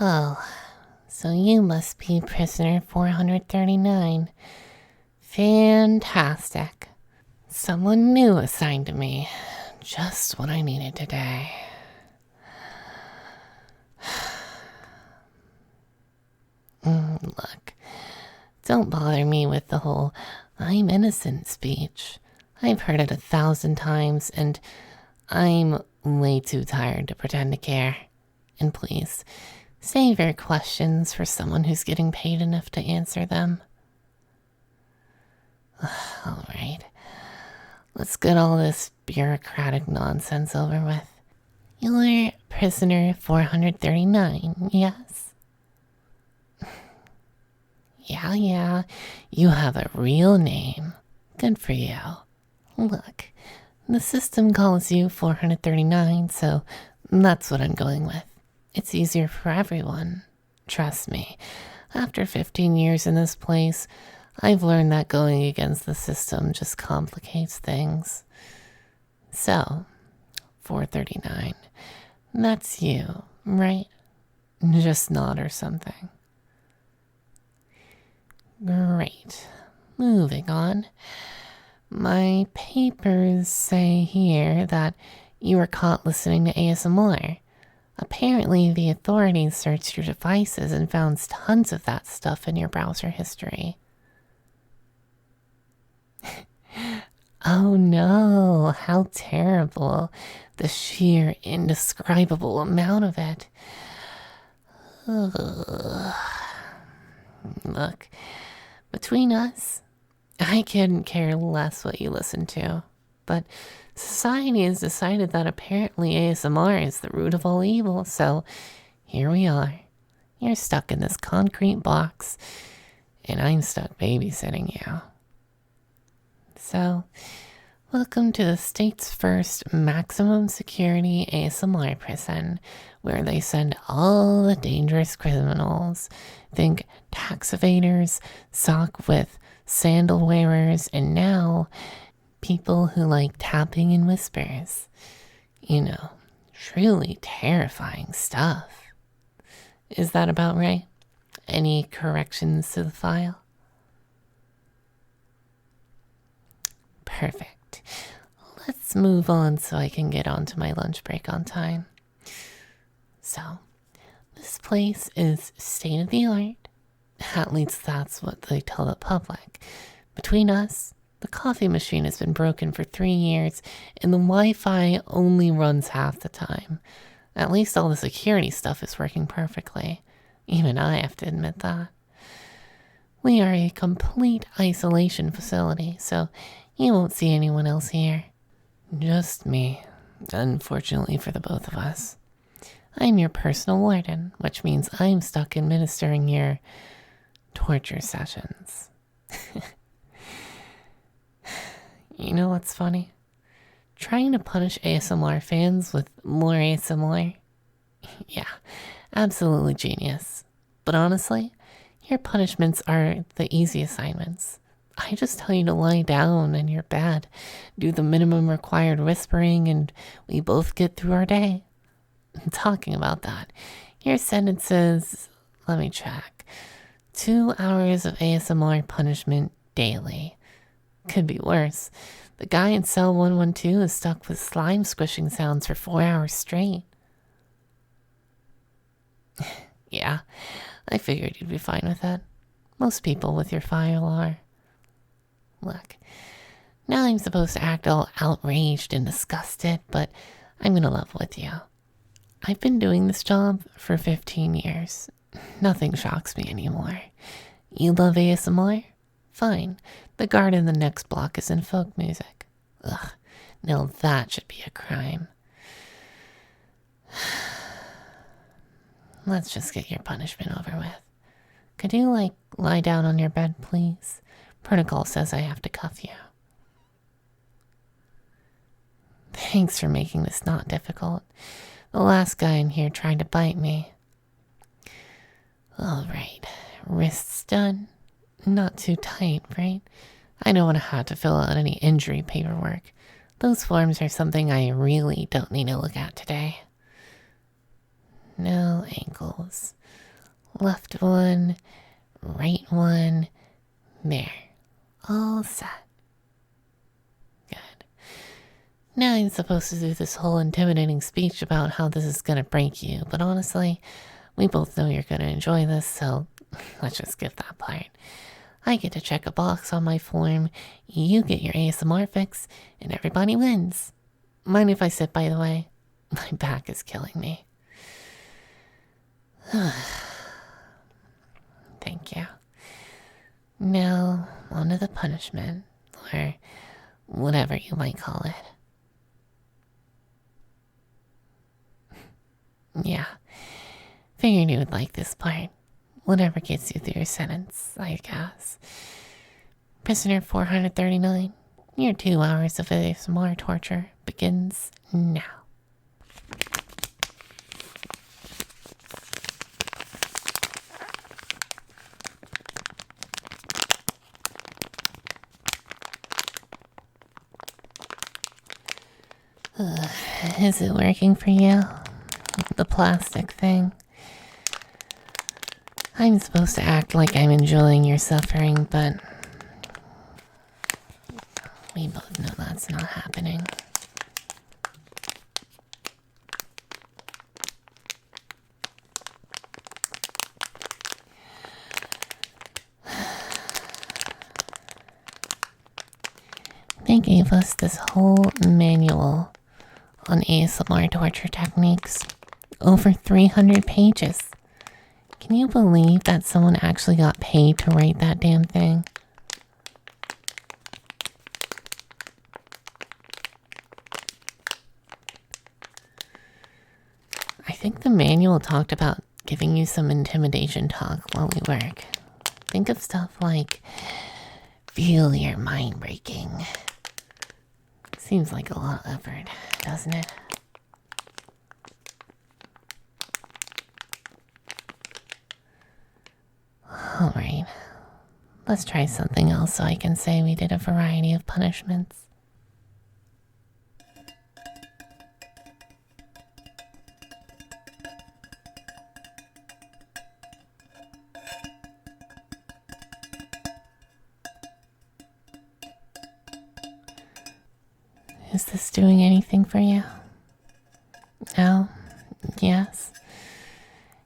Oh, so you must be prisoner 439. Fantastic. Someone new assigned to me. Just what I needed today. Look, don't bother me with the whole "I'm innocent" speech. I've heard it 1,000 times, and I'm way too tired to pretend to care. And please, save your questions for someone who's getting paid enough to answer them. All right, let's get all this bureaucratic nonsense over with. You're prisoner 439, yes? Yeah, you have a real name. Good for you. Look, the system calls you 439, so that's what I'm going with. It's easier for everyone. Trust me, after 15 years in this place, I've learned that going against the system just complicates things. So, 439, that's you, right? Just nod or something. Great. Moving on. My papers say here that you were caught listening to ASMR. Apparently, the authorities searched your devices and found tons of that stuff in your browser history. Oh no, how terrible. The sheer, indescribable amount of it. Ugh. Look, between us, I couldn't care less what you listen to, but society has decided that apparently ASMR is the root of all evil, so here we are. You're stuck in this concrete box, and I'm stuck babysitting you. So, welcome to the state's first maximum security ASMR prison, where they send all the dangerous criminals. Think tax evaders, sock with sandal wearers, and now people who like tapping in whispers. You know, truly terrifying stuff. Is that about right? Any corrections to the file? Perfect. Let's move on so I can get on to my lunch break on time. So, this place is state of the art. At least that's what they tell the public. Between us, the coffee machine has been broken for 3 years, and the Wi-Fi only runs half the time. At least all the security stuff is working perfectly. Even I have to admit that. We are a complete isolation facility, so you won't see anyone else here. Just me, unfortunately for the both of us. I'm your personal warden, which means I'm stuck administering your torture sessions. You know what's funny? Trying to punish ASMR fans with more ASMR? Yeah, absolutely genius. But honestly, your punishments are the easy assignments. I just tell you to lie down in your bed, do the minimum required whispering, and we both get through our day. Talking about that, your sentence is, let me check, 2 hours of ASMR punishment daily. Could be worse. The guy in cell 112 is stuck with slime squishing sounds for 4 hours straight. Yeah, I figured you'd be fine with that. Most people with your file are. Look, now I'm supposed to act all outraged and disgusted, but I'm gonna level with you. I've been doing this job for 15 years. Nothing shocks me anymore. You love ASMR? Fine. The guard in the next block is in folk music. Ugh, now that should be a crime. Let's just get your punishment over with. Could you, lie down on your bed, please? Protocol says I have to cuff you. Thanks for making this not difficult. The last guy in here tried to bite me. All right, wrists done. Not too tight, right? I don't want to have to fill out any injury paperwork. Those forms are something I really don't need to look at today. No, ankles. Left one, right one. There. All set. Good. Now I'm supposed to do this whole intimidating speech about how this is gonna break you, but honestly, we both know you're gonna enjoy this, so let's just skip that part. I get to check a box on my form, you get your ASMR fix, and everybody wins. Mind if I sit, by the way? My back is killing me. Thank you. Now, on to the punishment, or whatever you might call it. Yeah, figured you would like this part. Whatever gets you through your sentence, I guess. Prisoner 439, your 2 hours of ASMR torture begins now. Is it working for you? The plastic thing? I'm supposed to act like I'm enjoying your suffering, but we both know that's not happening. They gave us this whole manual on ASMR torture techniques. Over 300 pages. Can you believe that someone actually got paid to write that damn thing? I think the manual talked about giving you some intimidation talk while we work. Think of stuff like, feel your mind breaking. Seems like a lot of effort, doesn't it? Alright, let's try something else so I can say we did a variety of punishments. Is this doing anything for you? No? Yes?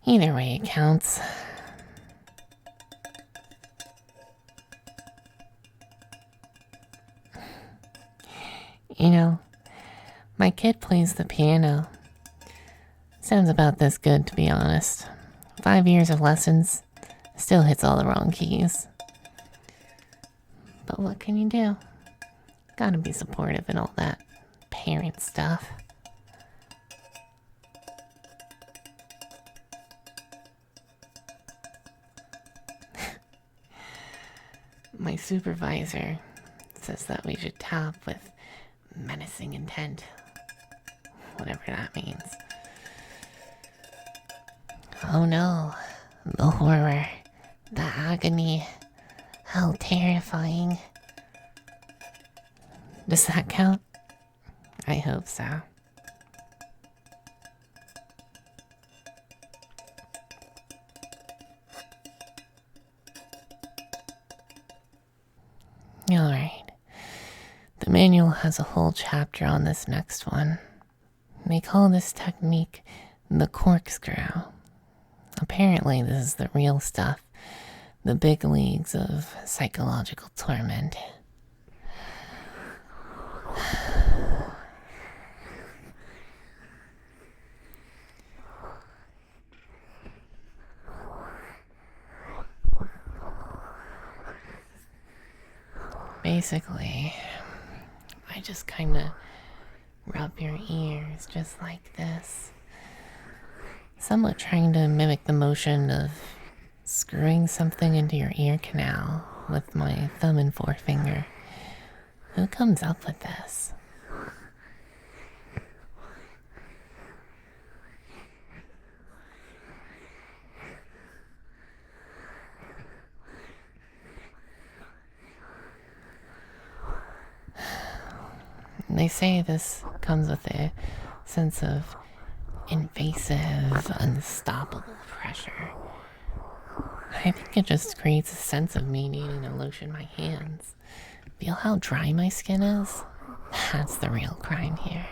Either way it counts. You know, my kid plays the piano. Sounds about this good, to be honest. 5 years of lessons, still hits all the wrong keys. But what can you do? Gotta be supportive and all that parent stuff. My supervisor says that we should tap with menacing intent. Whatever that means. Oh no. The horror. The agony. How terrifying. Does that count? I hope so. Alright. The manual has a whole chapter on this next one. They call this technique the corkscrew. Apparently this is the real stuff. The big leagues of psychological torment. Basically, I just kind of rub your ears just like this. Somewhat trying to mimic the motion of screwing something into your ear canal with my thumb and forefinger. Who comes up with this? They say this comes with a sense of invasive, unstoppable pressure. I think it just creates a sense of me needing to lotion my hands. Feel how dry my skin is? That's the real crime here.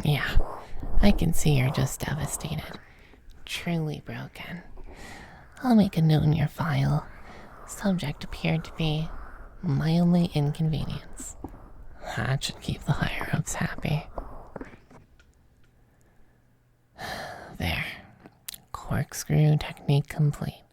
Yeah, I can see you're just devastated. Truly broken. I'll make a note in your file. Subject appeared to be mildly inconvenienced. That should keep the higher-ups happy. There. Corkscrew technique complete.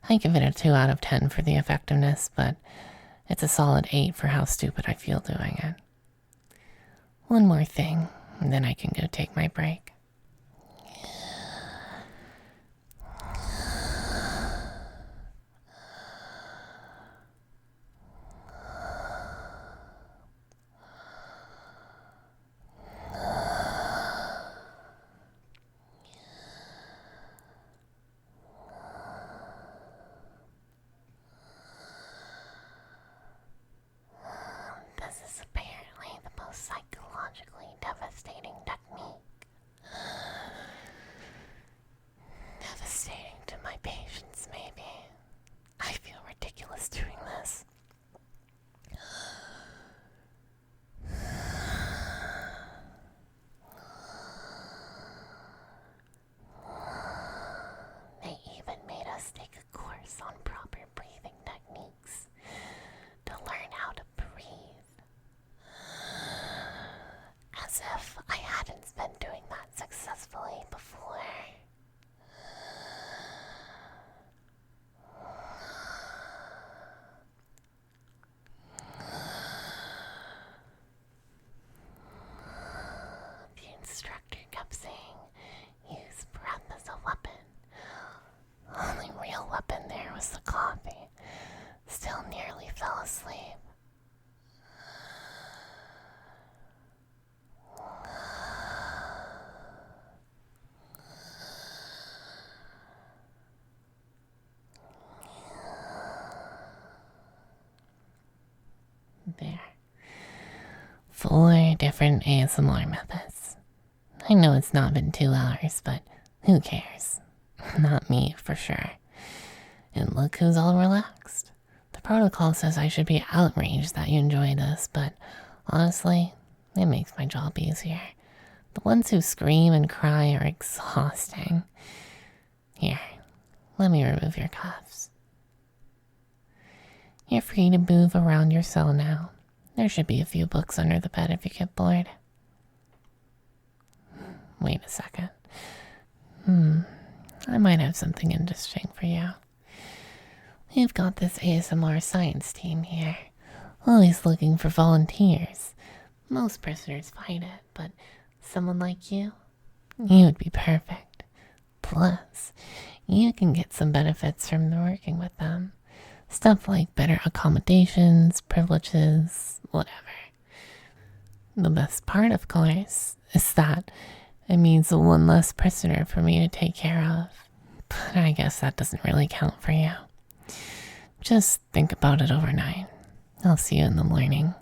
I give it a 2 out of 10 for the effectiveness, but it's a solid 8 for how stupid I feel doing it. One more thing, and then I can go take my break. This is apparently the most psychologically devastating technique. Devastating to my patients, maybe. I feel ridiculous doing this. They even made us take a course on proper breathing techniques to learn how to breathe. As if I hadn't been doing that successfully before. The instructor kept saying, use breath as a weapon. Only real weapon there was the coffee. Still nearly fell asleep. There. 4 different ASMR methods. I know it's not been 2 hours, but who cares? Not me, for sure. And look who's all relaxed. The protocol says I should be outraged that you enjoy this, but honestly, it makes my job easier. The ones who scream and cry are exhausting. Here, let me remove your cuffs. You're free to move around your cell now. There should be a few books under the bed if you get bored. Wait a second. I might have something interesting for you. We've got this ASMR science team here, always looking for volunteers. Most prisoners fight it, but someone like you would be perfect. Plus, you can get some benefits from working with them. Stuff like better accommodations, privileges, whatever. The best part, of course, is that it means one less prisoner for me to take care of. But I guess that doesn't really count for you. Just think about it overnight. I'll see you in the morning.